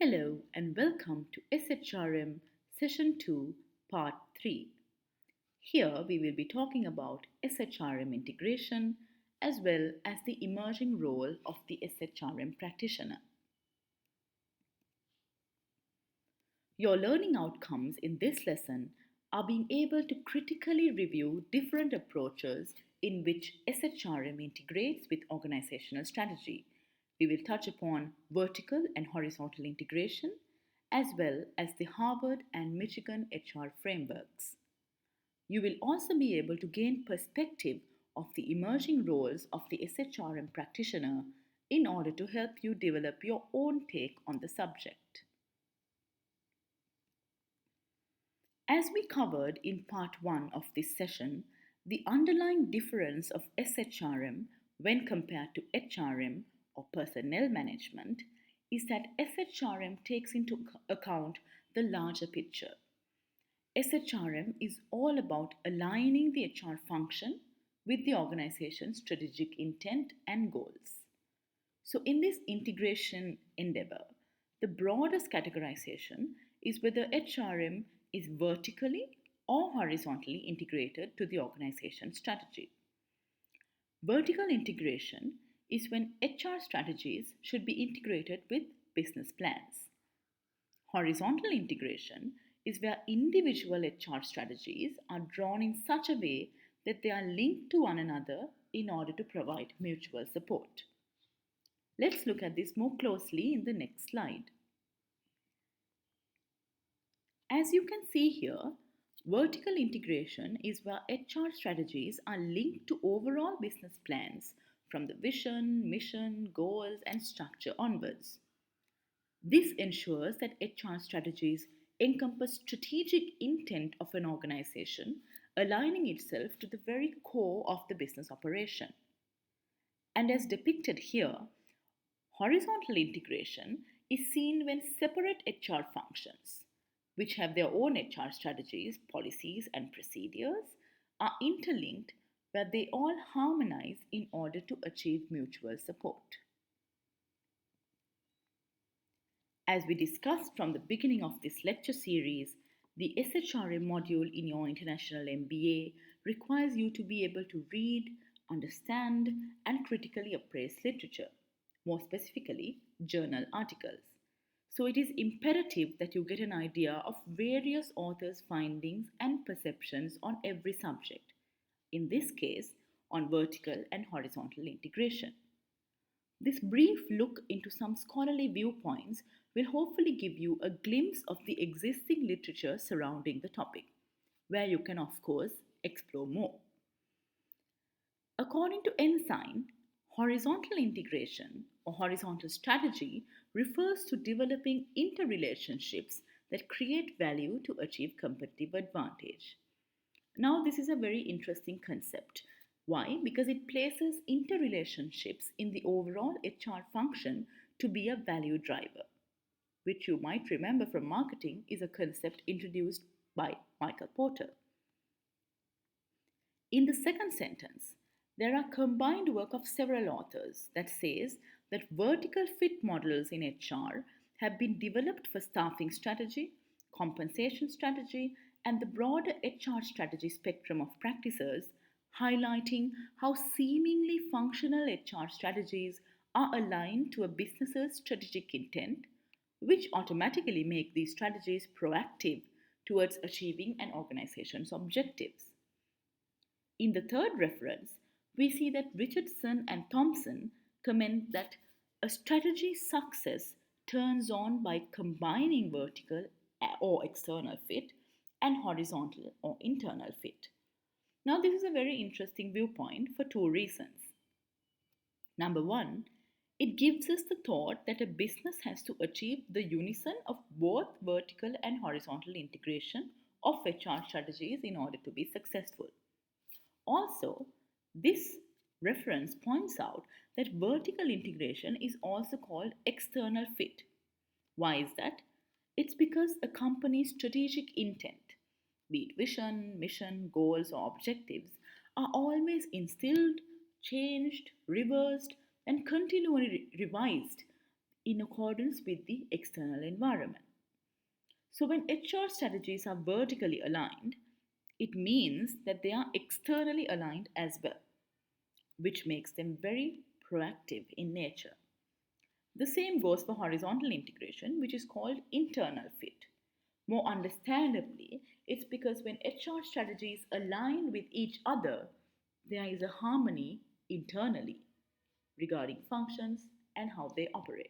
Hello and welcome to SHRM Session 2, Part 3. Here we will be talking about SHRM integration as well as the emerging role of the SHRM practitioner. Your learning outcomes in this lesson are being able to critically review different approaches in which SHRM integrates with organizational strategy. We will touch upon vertical and horizontal integration as well as the Harvard and Michigan HR frameworks. You will also be able to gain perspective of the emerging roles of the SHRM practitioner in order to help you develop your own take on the subject. As we covered in part 1 of this session, the underlying difference of SHRM when compared to HRM or personnel management is that SHRM takes into account the larger picture. SHRM is all about aligning the HR function with the organization's strategic intent and goals. So, in this integration endeavor, the broadest categorization is whether HRM is vertically or horizontally integrated to the organization strategy. Vertical integration is when HR strategies should be integrated with business plans. Horizontal integration is where individual HR strategies are drawn in such a way that they are linked to one another in order to provide mutual support. Let's look at this more closely in the next slide. As you can see here, vertical integration is where HR strategies are linked to overall business plans from the vision, mission, goals, and structure onwards. This ensures that HR strategies encompass strategic intent of an organization, aligning itself to the very core of the business operation. And as depicted here, horizontal integration is seen when separate HR functions, which have their own HR strategies, policies, and procedures, are interlinked where they all harmonize in order to achieve mutual support. As we discussed from the beginning of this lecture series, the SHRM module in your International MBA requires you to be able to read, understand, and critically appraise literature, more specifically, journal articles. So it is imperative that you get an idea of various authors' findings and perceptions on every subject, in this case, on vertical and horizontal integration. This brief look into some scholarly viewpoints will hopefully give you a glimpse of the existing literature surrounding the topic, where you can, of course, explore more. According to Ensign, horizontal integration or horizontal strategy refers to developing interrelationships that create value to achieve competitive advantage. Now, this is a very interesting concept. Why? Because it places interrelationships in the overall HR function to be a value driver, which you might remember from marketing is a concept introduced by Michael Porter. In the second sentence, there are combined work of several authors that says that vertical fit models in HR have been developed for staffing strategy, compensation strategy, and the broader HR strategy spectrum of practices, highlighting how seemingly functional HR strategies are aligned to a business's strategic intent, which automatically make these strategies proactive towards achieving an organization's objectives. In the third reference, we see that Richardson and Thompson comment that a strategy's success turns on by combining vertical or external fit and horizontal or internal fit. Now, this is a very interesting viewpoint for two reasons. Number one, it gives us the thought that a business has to achieve the unison of both vertical and horizontal integration of HR strategies in order to be successful. Also, this reference points out that vertical integration is also called external fit. Why is that? It's because a company's strategic intent, be it vision, mission, goals, or objectives, are always instilled, changed, reversed, and continually revised in accordance with the external environment. So, when HR strategies are vertically aligned, it means that they are externally aligned as well, which makes them very proactive in nature. The same goes for horizontal integration, which is called internal fit. More understandably, it's because when HR strategies align with each other, there is a harmony internally regarding functions and how they operate.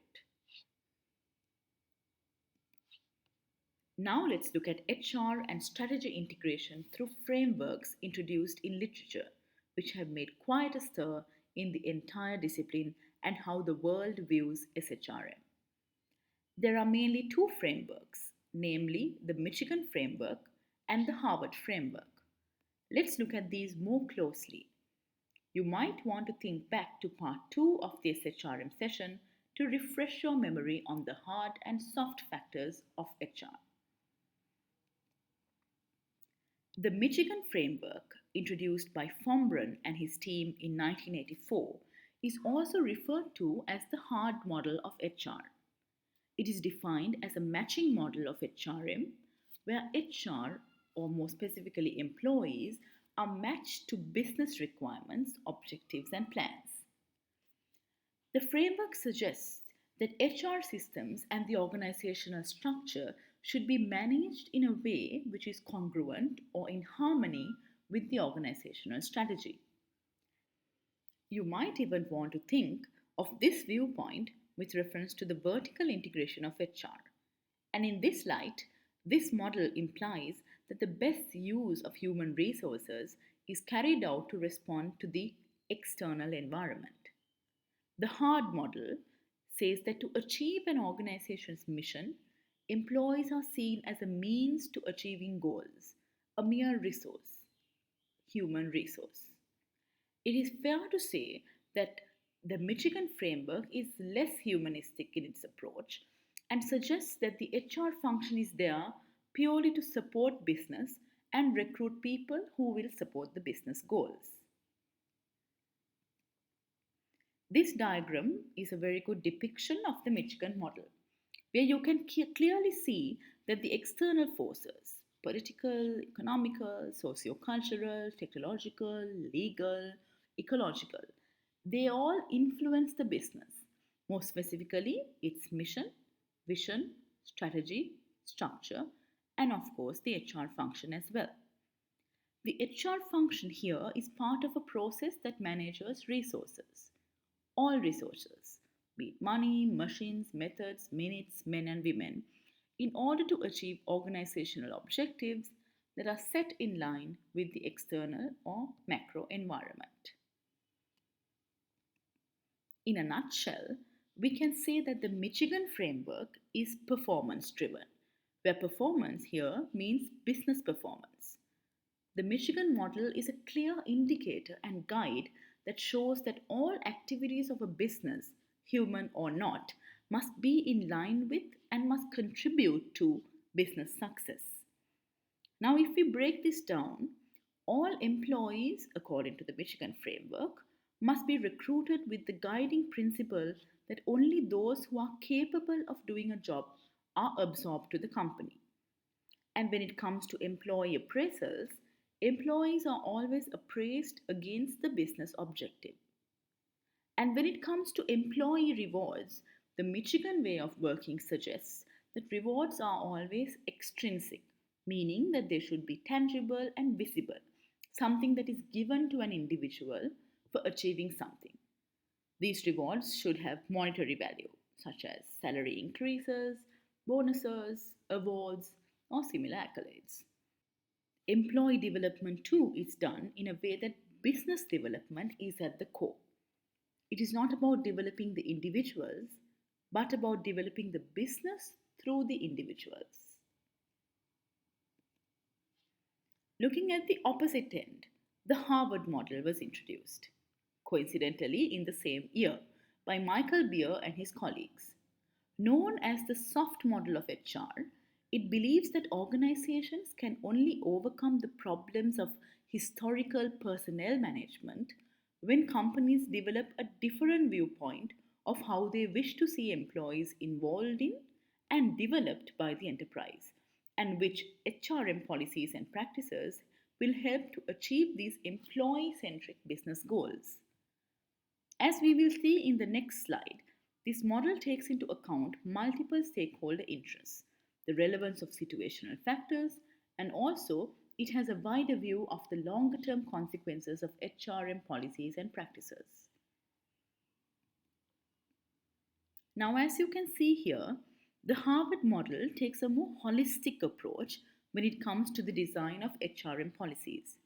Now let's look at HR and strategy integration through frameworks introduced in literature, which have made quite a stir in the entire discipline and how the world views SHRM. There are mainly two frameworks, namely the Michigan framework and the Harvard framework. Let's look at these more closely. You might want to think back to part 2 of the SHRM session to refresh your memory on the hard and soft factors of HR. The Michigan framework, introduced by Fombrun and his team in 1984, is also referred to as the hard model of HR. It is defined as a matching model of HRM where HR, or more specifically employees, are matched to business requirements, objectives, and plans. The framework suggests that HR systems and the organizational structure should be managed in a way which is congruent or in harmony with the organizational strategy. You might even want to think of this viewpoint with reference to the vertical integration of HR. And in this light, this model implies that the best use of human resources is carried out to respond to the external environment. The hard model says that to achieve an organization's mission, employees are seen as a means to achieving goals, a mere resource, human resource. It is fair to say that the Michigan framework is less humanistic in its approach and suggests that the HR function is there purely to support business and recruit people who will support the business goals. This diagram is a very good depiction of the Michigan model, where you can clearly see that the external forces, political, economical, socio-cultural, technological, legal, ecological, they all influence the business, more specifically its mission, vision, strategy, structure, and of course the HR function as well. The HR function here is part of a process that manages resources, all resources, be it money, machines, methods, minutes, men and women, in order to achieve organizational objectives that are set in line with the external or macro environment. In a nutshell, we can say that the Michigan framework is performance driven, where performance here means business performance. The Michigan model is a clear indicator and guide that shows that all activities of a business, human or not, must be in line with and must contribute to business success. Now, if we break this down, all employees, according to the Michigan framework, must be recruited with the guiding principle that only those who are capable of doing a job are absorbed to the company. And when it comes to employee appraisals, employees are always appraised against the business objective. And when it comes to employee rewards, the Michigan way of working suggests that rewards are always extrinsic, meaning that they should be tangible and visible, something that is given to an individual for achieving something. These rewards should have monetary value, such as salary increases, bonuses, awards, or similar accolades. Employee development too is done in a way that business development is at the core. It is not about developing the individuals, but about developing the business through the individuals. Looking at the opposite end, the Harvard model was introduced, coincidentally in the same year, by Michael Beer and his colleagues. Known as the soft model of HR, it believes that organizations can only overcome the problems of historical personnel management when companies develop a different viewpoint of how they wish to see employees involved in and developed by the enterprise, and which HRM policies and practices will help to achieve these employee centric business goals. As we will see in the next slide, this model takes into account multiple stakeholder interests, the relevance of situational factors, and also it has a wider view of the longer term consequences of HRM policies and practices. Now, as you can see here, the Harvard model takes a more holistic approach when it comes to the design of HRM policies.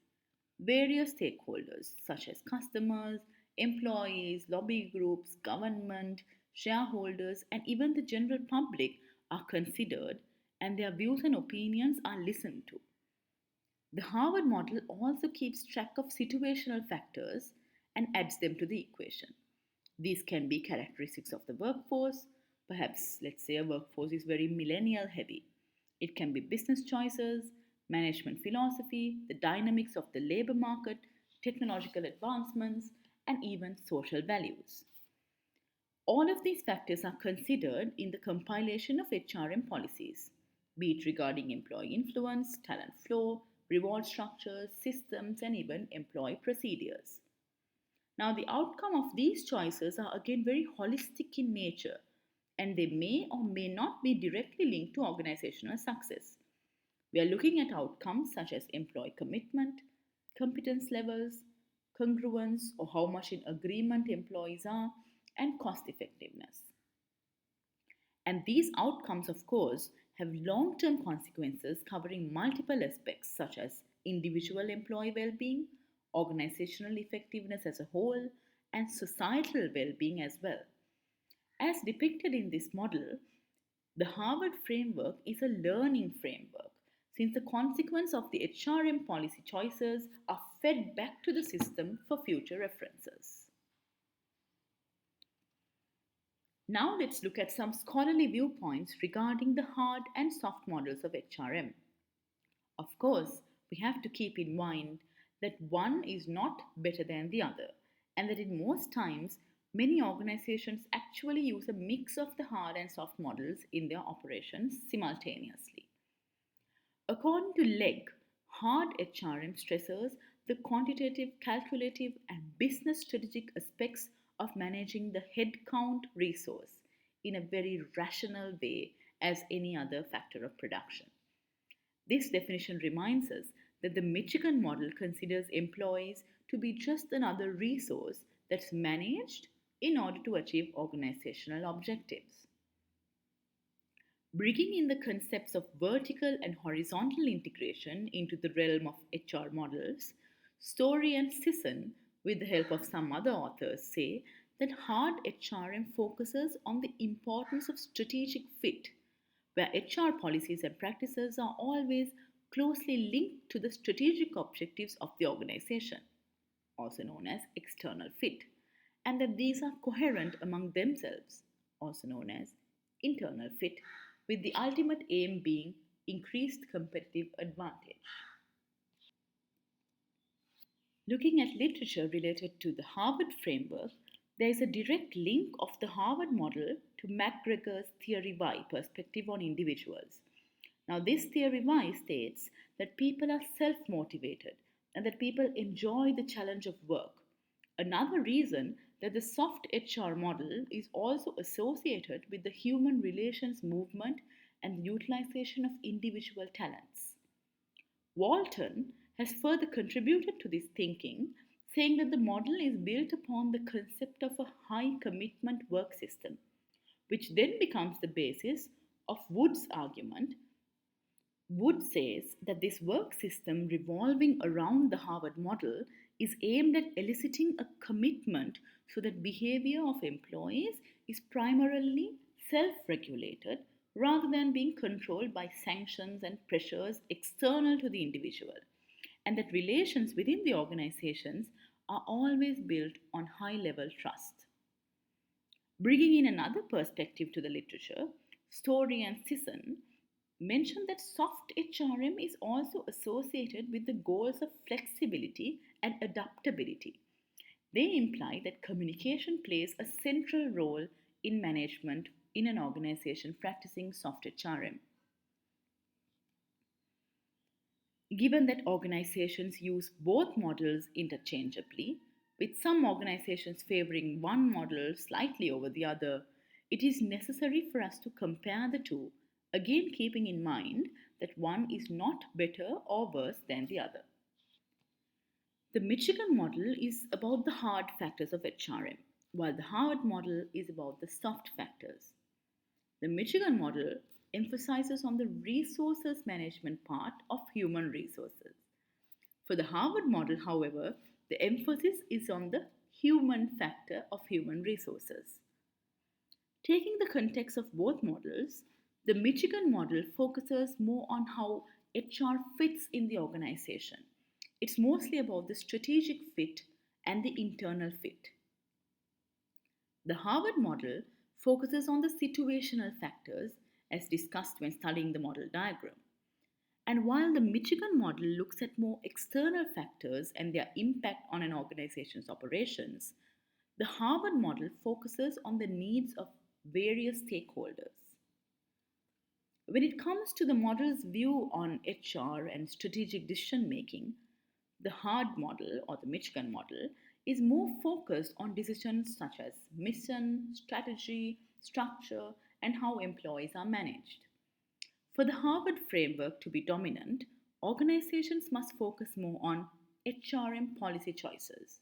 Various stakeholders, such as customers, employees, lobby groups, government, shareholders, and even the general public, are considered and their views and opinions are listened to. The Harvard model also keeps track of situational factors and adds them to the equation. These can be characteristics of the workforce. Perhaps, let's say, a workforce is very millennial heavy. It can be business choices, management philosophy, the dynamics of the labor market, technological advancements, and even social values. All of these factors are considered in the compilation of HRM policies, be it regarding employee influence, talent flow, reward structures, systems, and even employee procedures. Now, the outcome of these choices are again very holistic in nature, and they may or may not be directly linked to organizational success. We are looking at outcomes such as employee commitment, competence levels, congruence or how much in agreement employees are, and cost effectiveness. And these outcomes, of course, have long term consequences covering multiple aspects such as individual employee well being, organizational effectiveness as a whole, and societal well being as well. As depicted in this model, the Harvard framework is a learning framework since the consequence of the HRM policy choices are fed back to the system for future references. Now let's look at some scholarly viewpoints regarding the hard and soft models of HRM. Of course, we have to keep in mind that one is not better than the other, and that in most times, many organizations actually use a mix of the hard and soft models in their operations simultaneously. According to Legg, hard HRM stresses the quantitative, calculative, and business strategic aspects of managing the headcount resource in a very rational way as any other factor of production. This definition reminds us that the Michigan model considers employees to be just another resource that's managed in order to achieve organizational objectives. Bringing in the concepts of vertical and horizontal integration into the realm of HR models, Story and Sisson, with the help of some other authors, say that hard HRM focuses on the importance of strategic fit, where HR policies and practices are always closely linked to the strategic objectives of the organization, also known as external fit, and that these are coherent among themselves, also known as internal fit, with the ultimate aim being increased competitive advantage. Looking at literature related to the Harvard framework, there is a direct link of the Harvard model to McGregor's Theory Y perspective on individuals. Now, this Theory Y states that people are self motivated and that people enjoy the challenge of work. Another reason that the soft HR model is also associated with the human relations movement and the utilization of individual talents. Walton has further contributed to this thinking, saying that the model is built upon the concept of a high commitment work system, which then becomes the basis of Wood's argument. Wood says that this work system revolving around the Harvard model is aimed at eliciting a commitment so that behavior of employees is primarily self regulated rather than being controlled by sanctions and pressures external to the individual, and that relations within the organizations are always built on high level trust. Bringing in another perspective to the literature, Story and Sisson mention that soft HRM is also associated with the goals of flexibility and adaptability. They imply that communication plays a central role in management in an organization practicing soft HRM. Given that organizations use both models interchangeably, with some organizations favoring one model slightly over the other, it is necessary for us to compare the two, again keeping in mind that one is not better or worse than the other. The Michigan model is about the hard factors of HRM, while the Harvard model is about the soft factors. The Michigan model emphasizes on the resources management part of human resources. For the Harvard model, however, the emphasis is on the human factor of human resources. Taking the context of both models, the Michigan model focuses more on how HR fits in the organization. It's mostly about the strategic fit and the internal fit. The Harvard model focuses on the situational factors as discussed when studying the model diagram. And while the Michigan model looks at more external factors and their impact on an organization's operations, the Harvard model focuses on the needs of various stakeholders. When it comes to the model's view on HR and strategic decision making, the Hard model or the Michigan model is more focused on decisions such as mission, strategy, structure, and how employees are managed. For the Harvard framework to be dominant, organizations must focus more on HRM policy choices.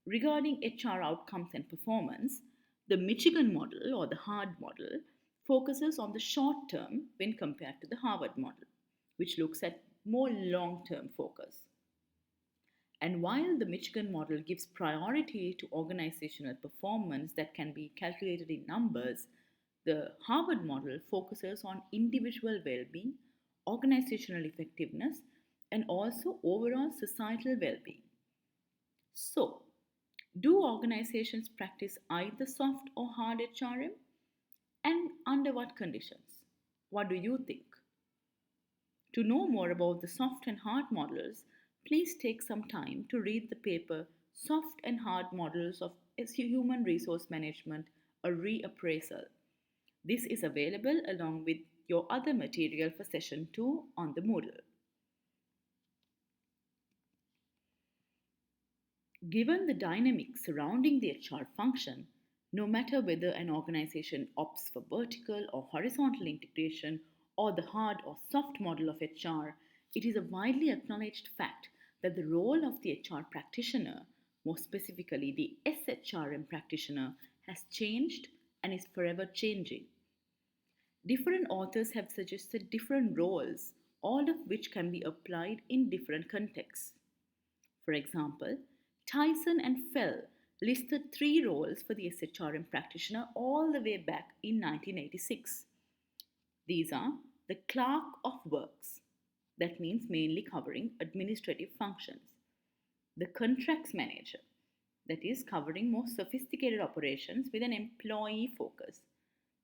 Regarding HR outcomes and performance, the Michigan model or the Hard model focuses on the short term when compared to the Harvard model, which looks at more long term focus. And while the Michigan model gives priority to organizational performance that can be calculated in numbers, the Harvard model focuses on individual well being, organizational effectiveness, and also overall societal well being. So, do organizations practice either soft or hard HRM? And under what conditions? What do you think? To know more about the soft and hard models, please take some time to read the paper Soft and Hard Models of Human Resource Management, a Reappraisal. This is available along with your other material for session 2 on the Moodle. Given the dynamics surrounding the HR function, no matter whether an organization opts for vertical or horizontal integration or the hard or soft model of HR, it is a widely acknowledged fact that the role of the HR practitioner, more specifically the SHRM practitioner, has changed and is forever changing. Different authors have suggested different roles, all of which can be applied in different contexts. For example, Tyson and Fell listed three roles for the SHRM practitioner all the way back in 1986. These are the clerk of works, that means mainly covering administrative functions, the contracts manager, that is covering more sophisticated operations with an employee focus,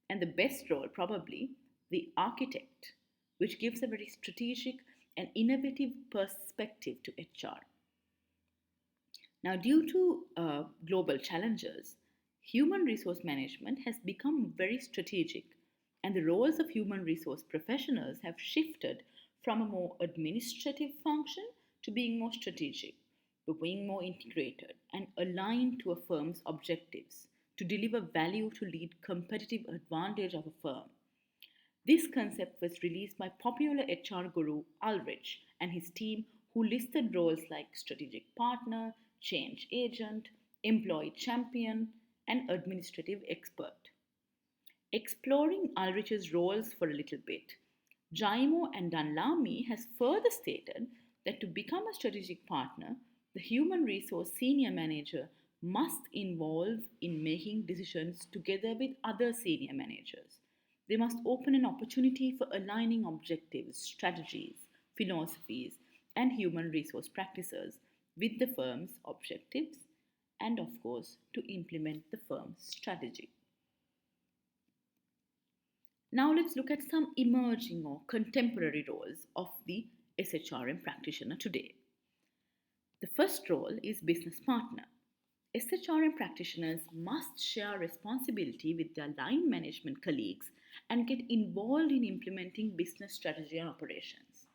and the best role, probably, the architect, which gives a very strategic and innovative perspective to HR. Now, due to global challenges, human resource management has become very strategic, and the roles of human resource professionals have shifted from a more administrative function to being more strategic, to being more integrated and aligned to a firm's objectives to deliver value to lead competitive advantage of a firm. This concept was released by popular HR guru Ulrich and his team, who listed roles like strategic partner, change agent, employee champion, and administrative expert. Exploring Ulrich's roles for a little bit, Jaimo and Dunlamy has further stated that to become a strategic partner, the human resource senior manager must involve in making decisions together with other senior managers. They must open an opportunity for aligning objectives, strategies, philosophies, and human resource practices with the firm's objectives and, of course, to implement the firm's strategy. Now let's look at some emerging or contemporary roles of the SHRM practitioner today. The first role is business partner. SHRM practitioners must share responsibility with their line management colleagues and get involved in implementing business strategy and operations.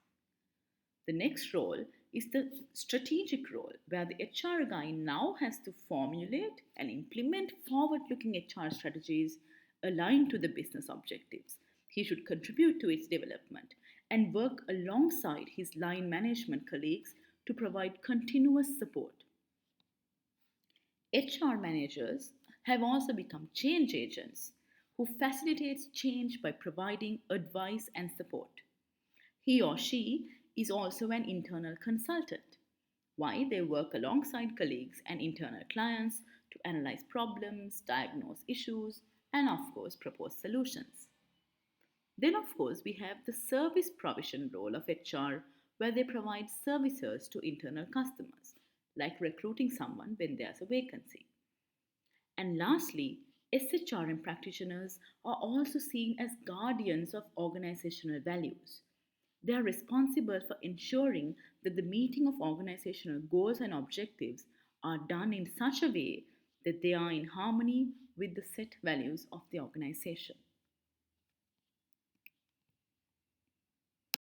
The next role is the strategic role, where the HR guy now has to formulate and implement forward looking HR strategies aligned to the business objectives. He should contribute to its development and work alongside his line management colleagues to provide continuous support. HR managers have also become change agents who facilitates change by providing advice and support. He or she is also an internal consultant. Why? They work alongside colleagues and internal clients to analyze problems, diagnose issues, and of course, propose solutions. Then, of course, we have the service provision role of HR, where they provide services to internal customers, like recruiting someone when there's a vacancy. And lastly, SHRM practitioners are also seen as guardians of organizational values. They are responsible for ensuring that the meeting of organizational goals and objectives are done in such a way that they are in harmony with the set values of the organization.